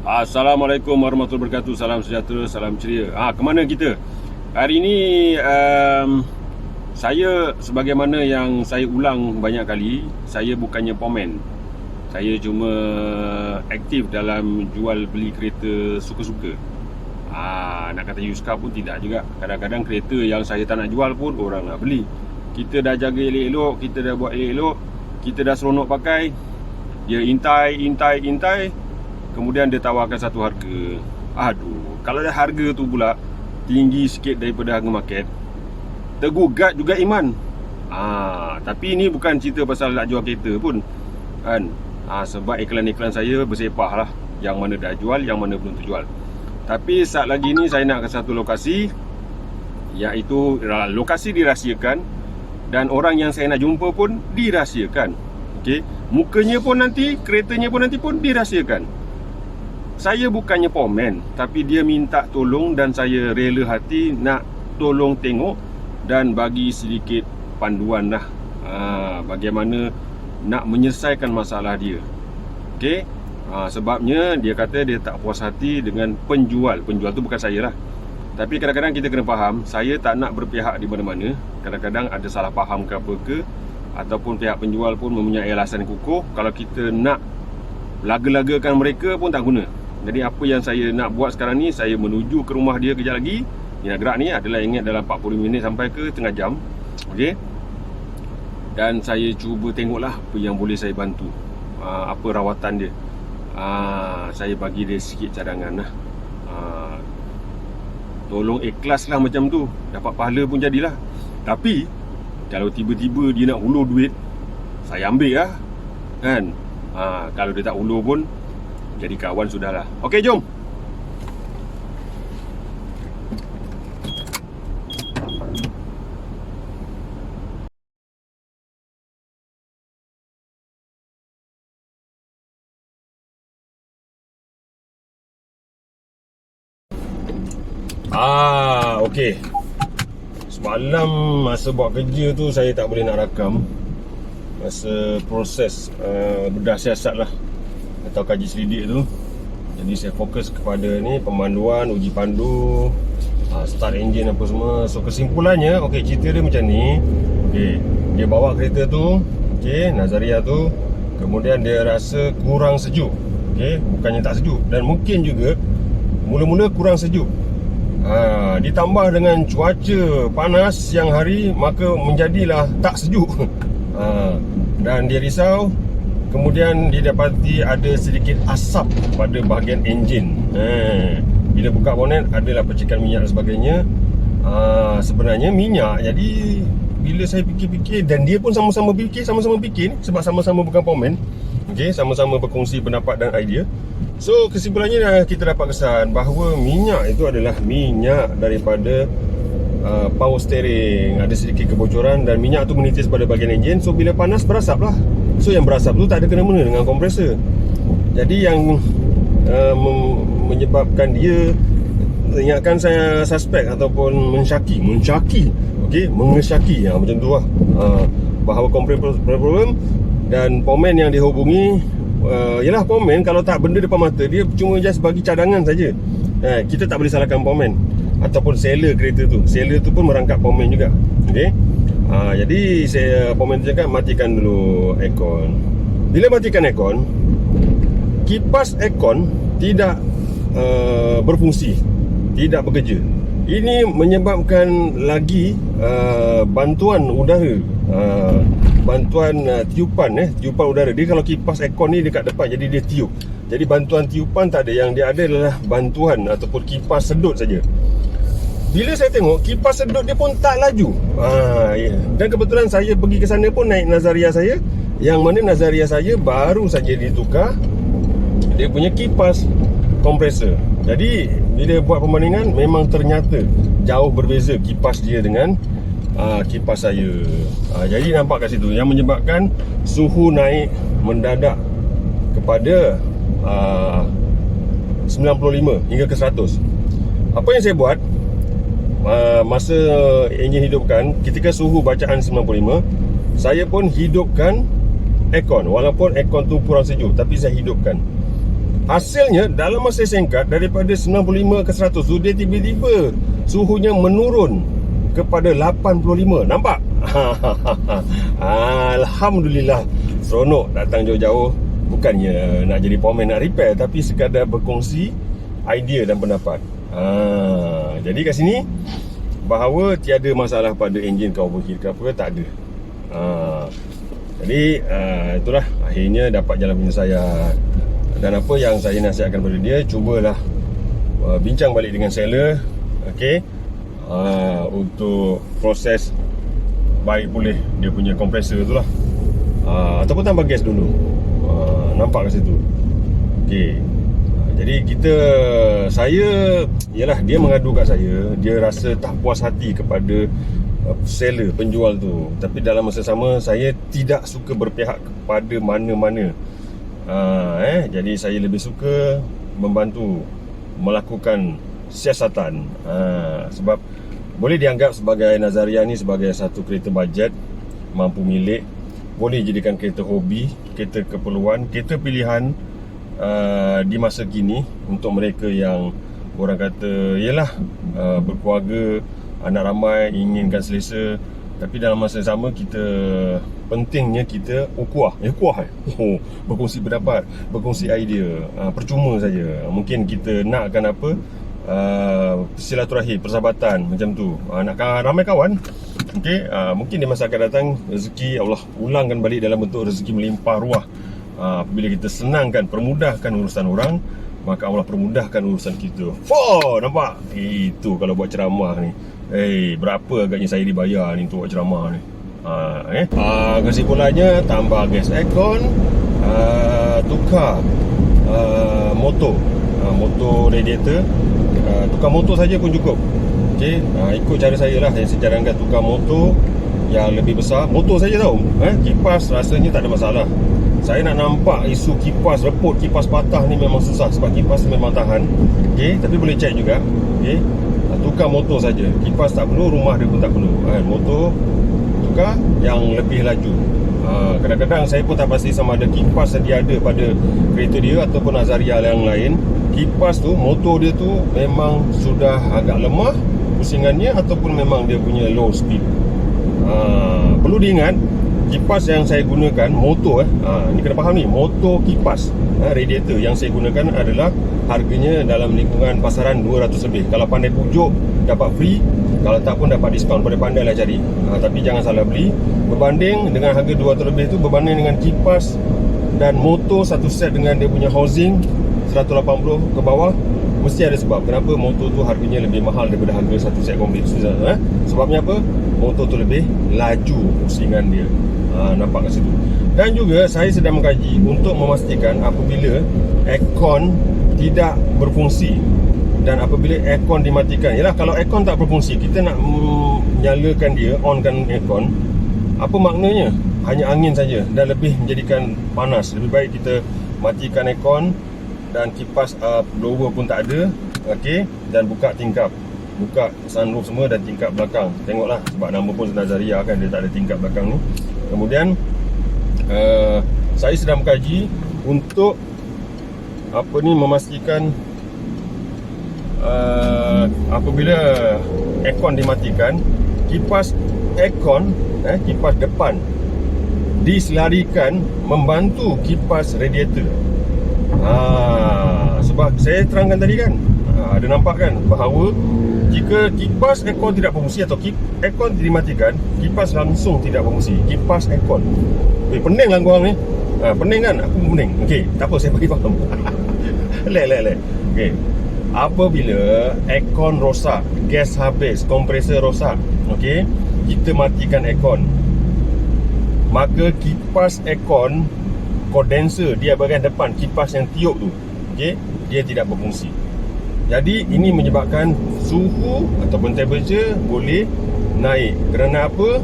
Assalamualaikum warahmatullahi wabarakatuh. Salam sejahtera, salam ceria. Kemana kita? Hari ini saya, sebagaimana yang saya ulang banyak kali, saya bukannya pomen. Saya cuma aktif dalam jual beli kereta suka-suka. Nak kata Yuska pun tidak juga. Kadang-kadang kereta yang saya tak nak jual pun orang nak beli. Kita dah jaga elok-elok, kita dah buat elok-elok, kita dah seronok pakai, dia intai, kemudian dia tawarkan satu harga. Aduh, kalau dah harga tu pula tinggi sikit daripada harga market, tergugat juga iman. Tapi ini bukan cerita pasal nak jual kereta pun kan. Sebab iklan-iklan saya bersepah lah, yang mana dah jual, yang mana belum terjual. Tapi saat lagi ni saya nak ke satu lokasi, iaitu lokasi dirahsiakan, dan orang yang saya nak jumpa pun dirahsiakan. Okey, mukanya pun nanti, keretanya pun nanti pun dirahsiakan. Saya bukannya pomen, tapi dia minta tolong dan saya rela hati nak tolong tengok dan bagi sedikit panduan lah, bagaimana nak menyelesaikan masalah dia. Okey, sebabnya dia kata dia tak puas hati dengan penjual. Penjual tu bukan saya lah. Tapi kadang-kadang kita kena faham, saya tak nak berpihak di mana-mana. Kadang-kadang ada salah faham ke apa ke, ataupun pihak penjual pun mempunyai alasan kukuh. Kalau kita nak laga-lagakan mereka pun tak guna. Jadi apa yang saya nak buat sekarang ni, saya menuju ke rumah dia kejap lagi. Dia nak gerak ni adalah ingat dalam 40 minit sampai ke tengah jam. Okey. Dan saya cuba tengoklah apa yang boleh saya bantu. Apa rawatan dia. Saya bagi dia sikit cadangan lah. Tolong ikhlas lah macam tu. Dapat pahala pun jadilah. Tapi kalau tiba-tiba dia nak ulur duit, saya ambil lah kan. Kalau dia tak ulur pun, jadi kawan sudahlah. Okey, jom. Okey. Semalam masa buat kerja tu saya tak boleh nak rakam. Masa proses bedah siasat lah, atau kaji selidik tu. Jadi saya fokus kepada ni pemanduan, uji pandu, start engine apa semua. So kesimpulannya, okey, cerita dia macam ni. Okey, dia bawa kereta tu, okey, Nazaria tu, kemudian dia rasa kurang sejuk. Okey, bukannya tak sejuk, dan mungkin juga mula-mula kurang sejuk. Ditambah dengan cuaca panas siang hari, maka menjadilah tak sejuk. Dan dia risau. Kemudian didapati ada sedikit asap pada bahagian enjin. Bila buka bonet adalah percikan minyak dan sebagainya. Sebenarnya minyak. Jadi bila saya fikir-fikir, dan dia pun sama-sama fikir sebab sama-sama bukan pomen. Okey, sama-sama berkongsi pendapat dan idea. So kesimpulannya kita dapat kesan bahawa minyak itu adalah minyak daripada power steering. Ada sedikit kebocoran dan minyak tu menitis pada bahagian enjin. So bila panas berasap lah. So yang berasap tu tak ada kena-mena dengan kompresor. Jadi yang menyebabkan dia, ingatkan saya suspek ataupun mensyaki. Okey, mengesyaki macam tu lah, bahawa kompresor problem. Dan pomen yang dihubungi ialah pomen, kalau tak benda depan mata dia cuma just bagi cadangan saja. Kita tak boleh salahkan pomen ataupun seller kereta tu. Seller tu pun merangkap pomen juga. Okey. Jadi saya pomen tu cakap matikan dulu aircon. Bila matikan aircon, kipas aircon tidak berfungsi, tidak bekerja. Ini menyebabkan lagi bantuan udara, bantuan tiupan udara. Dia kalau kipas aircon ni dekat depan, jadi dia tiup. Jadi bantuan tiupan tak ada, yang dia ada adalah bantuan ataupun kipas sedut saja. Bila saya tengok, kipas sedut dia pun tak laju. Dan kebetulan saya pergi ke sana pun naik Nazaria saya, yang mana Nazaria saya baru saja ditukar dia punya kipas kompresor. Jadi bila buat perbandingan, memang ternyata jauh berbeza kipas dia dengan kipas saya. Jadi nampak kat situ yang menyebabkan suhu naik mendadak kepada 95 hingga ke 100. Apa yang saya buat masa enjin hidupkan, ketika suhu bacaan 95, saya pun hidupkan aircon. Walaupun aircon tu kurang sejuk, tapi saya hidupkan. Hasilnya dalam masa singkat daripada 95 ke 100 tu, dia tiba-tiba suhunya menurun kepada 85. Nampak? Alhamdulillah. Seronok datang jauh-jauh. Bukannya nak jadi pomen, nak repair, tapi sekadar berkongsi idea dan pendapat. Jadi kat sini, bahawa tiada masalah pada enjin kau overheat ke apa, tak ada. Jadi itulah akhirnya dapat jalan penyelesaian. Dan apa yang saya nasihatkan kepada dia, cubalah bincang balik dengan seller, okey, untuk proses baik pulih dia punya kompresor tu lah, ataupun tambah gas dulu. Nampak kat situ. Okey. Jadi yalah, dia mengadu kat saya, dia rasa tak puas hati kepada seller, penjual tu. Tapi dalam masa sama, saya tidak suka berpihak kepada mana-mana. Jadi saya lebih suka membantu melakukan siasatan. Sebab boleh dianggap sebagai Nazaria ni sebagai satu kereta bajet, mampu milik, boleh jadikan kereta hobi, kereta keperluan, kereta pilihan di masa kini untuk mereka yang orang kata yalah, berkeluarga, anak ramai, inginkan selesa. Tapi dalam masa sama, pentingnya kita berkongsi pendapat, berkongsi idea. Percuma saja. Mungkin kita nakkan apa, silaturahim, persahabatan macam tu, nak ramai kawan. Okey, mungkin di masa akan datang rezeki Allah ulangkan balik dalam bentuk rezeki melimpah ruah. Apabila kita senangkan, permudahkan urusan orang, maka Allah permudahkan urusan kita. Nampak? Itu kalau buat ceramah ni. Berapa agaknya saya dibayar ni untuk buat ceramah ni? Kesimpulannya, tambah gas aircon, tukar motor radiator, tukar motor saja pun cukup. Okey, ikut cara saya lah. Saya sejarahkan tukar motor yang lebih besar. Motor saja tahu. Kipas rasanya tak ada masalah. Saya nak nampak isu kipas reput, kipas patah ni memang susah, sebab kipas memang tahan. Okey, tapi boleh check juga. Okey, tukar motor saja. Kipas tak perlu, rumah dia pun tak perlu. Motor tukar yang lebih laju. Kadang-kadang saya pun tak pasti sama ada kipas sedia ada pada kereta dia ataupun Nazaria yang lain. Kipas tu, motor dia tu memang sudah agak lemah pusingannya, ataupun memang dia punya low speed. Perlu diingat, kipas yang saya gunakan, motor ni kena faham ni, motor kipas radiator yang saya gunakan adalah harganya dalam lingkungan pasaran 200 lebih. Kalau pandai pujuk dapat free, kalau tak pun dapat diskaun. Pandai-pandailah cari. Tapi jangan salah beli. Berbanding dengan harga 200 lebih tu, berbanding dengan kipas dan motor satu set dengan dia punya housing 180 ke bawah, mesti ada sebab kenapa motor tu harganya lebih mahal daripada harga satu set komplit. Sebabnya apa? Motor tu lebih laju pusingan dia. Nampak kat situ. Dan juga saya sedang mengkaji untuk memastikan apabila aircon tidak berfungsi dan apabila aircon dimatikan. Yalah, kalau aircon tak berfungsi, kita nak nyalakan dia, onkan aircon, apa maknanya? Hanya angin saja dan lebih menjadikan panas. Lebih baik kita matikan aircon dan kipas blower pun tak ada. Okey, dan buka tingkap, buka sunroof semua dan tingkap belakang. Tengoklah, sebab nama pun Nazaria kan, dia tak ada tingkap belakang ni. Kemudian saya sedang mengkaji untuk memastikan apabila aircon dimatikan, kipas aircon, kipas depan diselarikan membantu kipas radiator. Sebab saya terangkan tadi kan, ada nampak kan bahawa jika kipas aircon tidak berfungsi atau aircon dimatikan, kipas langsung tidak berfungsi. Kipas aircon. Pening lah korang ni. Pening kan? Aku pun pening. Okey, tak apa, saya bagi faham. Lek. Okey. Apabila aircon rosak, gas habis, kompresor rosak, okey, kita matikan aircon, maka kipas aircon, kondenser dia bahagian depan, kipas yang tiup tu, okey, dia tidak berfungsi. Jadi ini menyebabkan suhu ataupun temperature boleh naik. Kerana apa?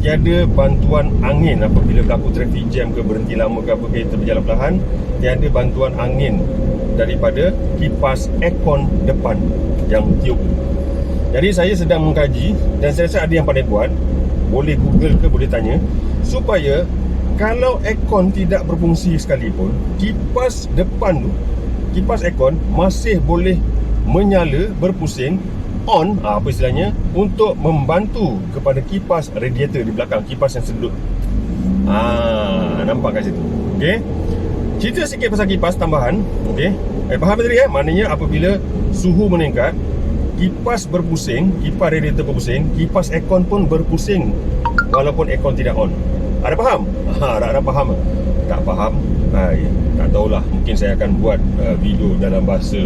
Tiada bantuan angin apabila berlaku traffic jam ke, berhenti lama ke apa, kereta berjalan perlahan, tiada bantuan angin daripada kipas aircon depan yang tiup. Jadi saya sedang mengkaji dan saya rasa ada yang pandai buat, boleh Google ke, boleh tanya, supaya kalau aircon tidak berfungsi sekalipun, kipas depan tu kipas aircon masih boleh menyala, berpusing, on, apa istilahnya, untuk membantu kepada kipas radiator di belakang, kipas yang sedut. Nampak kat situ. Okey. Cerita sikit pasal kipas tambahan. Okey. Faham tadi maknanya apabila suhu meningkat, kipas berpusing, kipas radiator berpusing, kipas aircon pun berpusing walaupun aircon tidak on. Ada faham? Ada faham? Tak faham? Tak tahulah, mungkin saya akan buat video dalam bahasa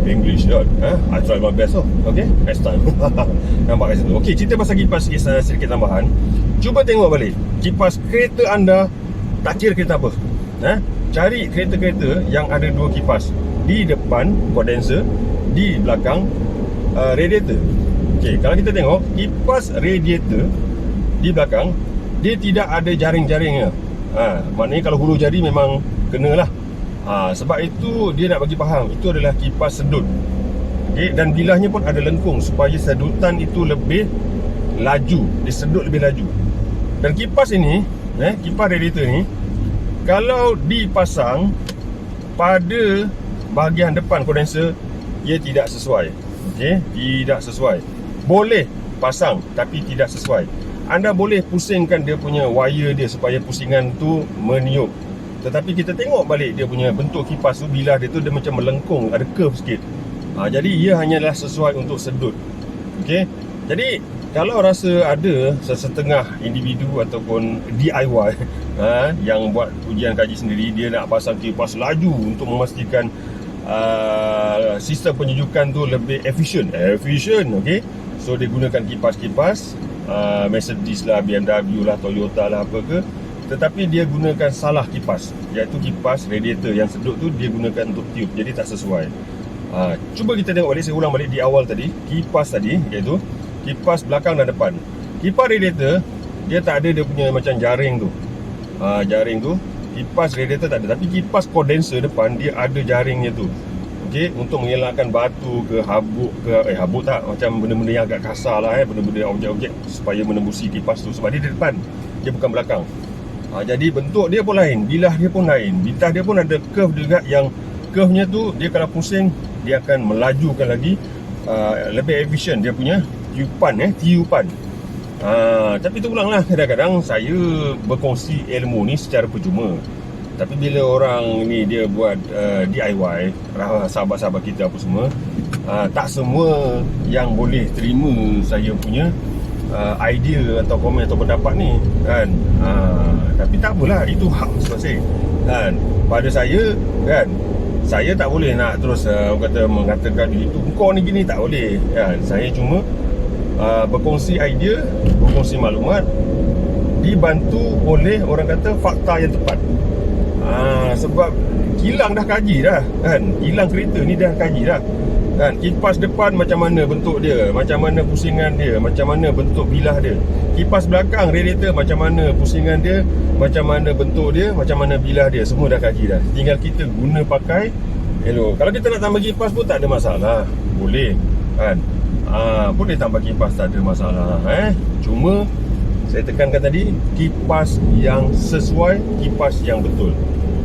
English kan. I try my best Okay, next time. Nampak kat situ. Okay, cerita pasal kipas sedikit tambahan. Cuba tengok balik kipas kereta anda, tak kira kereta apa. Cari kereta-kereta yang ada dua kipas, di depan condenser, di belakang radiator. Okay, kalau kita tengok kipas radiator di belakang, dia tidak ada jaring-jaringnya. Maknanya kalau hulu jari memang kenalah. Sebab itu dia nak bagi faham itu adalah kipas sedut. Okay, dan bilahnya pun ada lengkung supaya sedutan itu lebih laju, dia sedut lebih laju. Dan kipas ini, kipas radiator ni, kalau dipasang pada bahagian depan kondenser, ia tidak sesuai. Okay, tidak sesuai. Boleh pasang tapi tidak sesuai. Anda boleh pusingkan dia punya wire dia supaya pusingan tu meniup. Tetapi kita tengok balik dia punya bentuk kipas tu, bilah dia tu dia macam melengkung, ada curve sikit. Jadi ia hanyalah sesuai untuk sedut. Okey. Jadi kalau rasa ada sesetengah individu ataupun DIY yang buat ujian kaji sendiri, dia nak pasang kipas laju untuk memastikan sistem penyejukan tu lebih efisien. Okey. So dia gunakan kipas-kipas Mercedes lah, BMW lah, Toyota lah, apa ke. Tetapi dia gunakan salah kipas, iaitu kipas radiator yang sedut tu dia gunakan untuk tiup, jadi tak sesuai. Cuba kita tengok balik, saya ulang balik di awal tadi. Kipas tadi, iaitu kipas belakang dan depan. Kipas radiator dia tak ada dia punya macam jaring tu. Jaring tu, kipas radiator tak ada. Tapi kipas kondenser depan dia ada jaringnya tu. Okey, untuk mengelakkan batu ke habuk ke habuk tak, macam benda-benda yang agak kasar lah, benda-benda objek-objek, supaya menembusi kipas tu. Sebab dia di depan, dia bukan belakang. Jadi bentuk dia pun lain, bilah dia pun lain, bilah dia pun ada curve juga, yang curve-nya tu dia kalau pusing dia akan melajukan lagi, lebih efisien dia punya tiupan. Tapi tu ulang lah, kadang-kadang saya berkongsi ilmu ni secara percuma. Tapi bila orang ni dia buat DIY, sahabat-sahabat kita apa semua, tak semua yang boleh terima saya punya idea atau komen atau pendapat ni kan. Tapi tak apalah, itu hak masing-masing kan. Pada saya kan, saya tak boleh nak terus mengatakan itu kau ni gini, tak boleh kan. Saya cuma berkongsi idea, berkongsi maklumat, dibantu oleh orang kata fakta yang tepat. Sebab kilang dah kaji dah kan, kilang kereta ni dah kaji dah kan. Kipas depan macam mana bentuk dia, macam mana pusingan dia, macam mana bentuk bilah dia. Kipas belakang radiator macam mana pusingan dia, macam mana bentuk dia, macam mana bilah dia, semua dah kaji dah. Tinggal kita guna pakai elok. Kalau kita nak tambah kipas pun tak ada masalah, boleh kan. Boleh tambah kipas, tak ada masalah. Cuma saya tekankan tadi, kipas yang sesuai, kipas yang betul.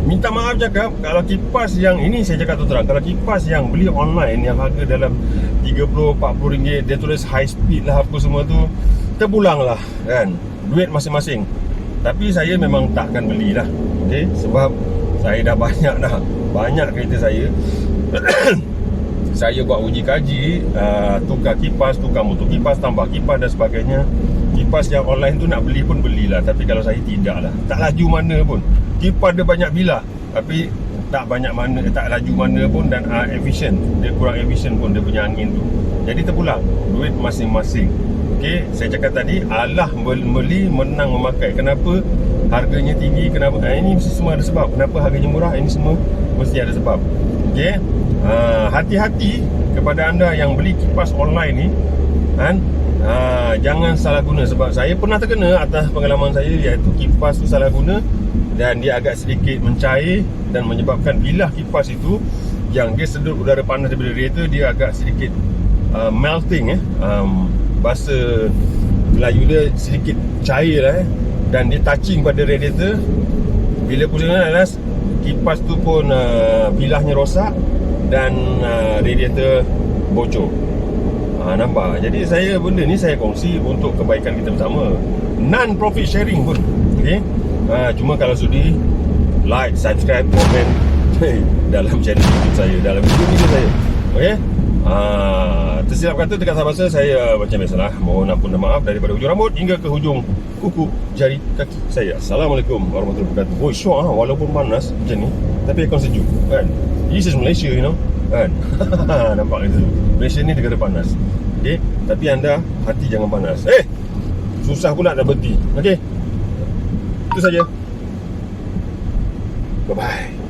Minta maaf cakap, kalau kipas yang ini saya cakap terang, kalau kipas yang beli online yang harga dalam 30-40 ringgit, dia tulis high speed lah apa semua tu, terpulang lah kan, duit masing-masing. Tapi saya memang takkan belilah. Okay? Sebab saya dah banyak kereta saya saya buat uji kaji, tukar kipas, tukar motor kipas, tambah kipas dan sebagainya. Kipas yang online tu nak beli pun belilah, tapi kalau saya tidak lah, tak laju mana pun. Kipas dia banyak bilah, tapi tak banyak mana, tak laju mana pun, dan efisien, dia kurang efisien pun dia punya angin tu. Jadi terpulang, duit masing-masing. Okay, saya cakap tadi, Allah beli menang memakai. Kenapa harganya tinggi, kenapa ini mesti semua ada sebab. Kenapa harganya murah, ini semua mesti ada sebab. Okay, hati-hati kepada anda yang beli kipas online ni kan. Jangan salah guna, sebab saya pernah terkena atas pengalaman saya, iaitu kipas tu salah guna dan dia agak sedikit mencair dan menyebabkan bilah kipas itu yang dia sedut udara panas daripada radiator, dia agak sedikit melting, bahasa Melayu dia sedikit cair lah, dan dia touching pada radiator. Bila pusingan alas, kipas tu pun bilahnya rosak dan radiator bocor. Nampak? Jadi benda ni saya kongsi untuk kebaikan kita bersama, non-profit sharing pun. Okay? Cuma kalau sudi, like, subscribe, komen dalam channel YouTube saya, dalam video saya. Okay? Tersilap kata dekat bahasa saya macam biasalah, mohon ampun dan maaf daripada hujung rambut hingga ke hujung kuku jari kaki saya. Assalamualaikum warahmatullahi wabarakatuh. Oh, syok walaupun panas macam ni, tapi akan sejuk kan. This is Malaysia, you know kan. Nampak itu, Malaysia ni negara panas. Okay? Tapi anda hati jangan panas. Susah pula nak berhenti. Okay? Itu saja. Bye bye.